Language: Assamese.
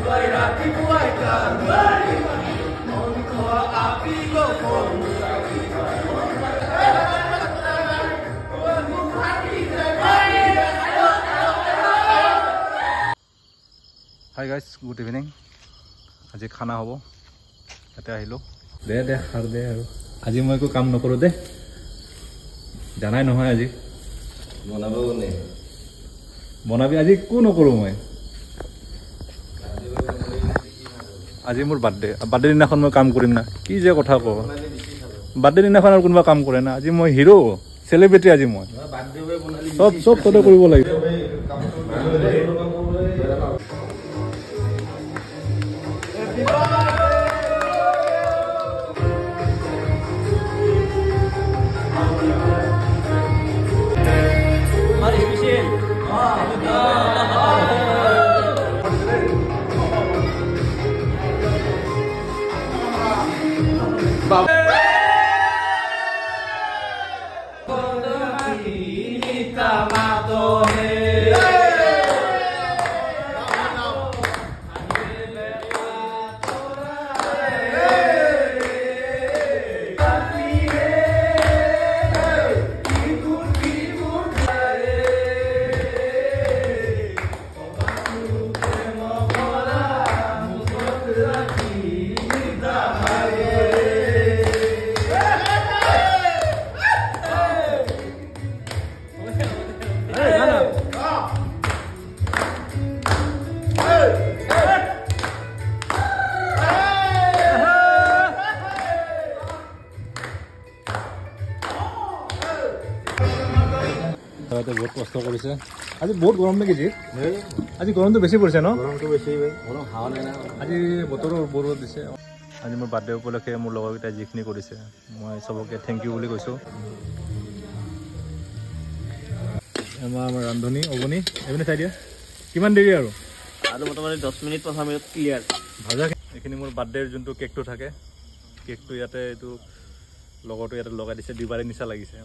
Hi guys, good evening. আজি খানা হ'ব ইয়াতে আহিলো দে খাৰ দে আৰু আজি মই একো কাম নকৰো দে জানাই নহয় আজি বনাব কোনে বনাবি আজি একো নকৰো মই আজি মোৰ বাৰ্থডে দিনাখন মই কাম কৰিম না কি যে কথা কওঁ বাৰ্থডে দিনাখন আৰু কোনোবা কাম কৰে না আজি মই হিৰো সেলিব্ৰিটি আজি মই চব ততে কৰিব লাগিব বহুত কষ্ট কৰিছে আজি বহুত গৰম নেকি জি আজি গৰমটো বেছি পৰিছে ন গৰমটো বেছি গৰম হাৱা নাই না আজি বতৰৰ বৰষুণ দিছে আজি মোৰ বাৰ্থডে উপলক্ষে মোৰ লগৰকেইটাই যিখিনি কৰিছে মই চবকে থেংক ইউ বুলি কৈছোঁ আমাৰ ৰান্ধনি অৱনী এইপিনে চাই দিয়া কিমান দেৰি আৰু মোটামুটি 10 মিনিট 15 মিনিট ক্লিয়াৰ ভাজা এইখিনি মোৰ বাৰ্থডেৰ যোনটো কেকটো থাকে কেকটো ইয়াতে এইটো লগৰটো ইয়াতে লগাই দিছে দিবাৰে নিচা লাগিছে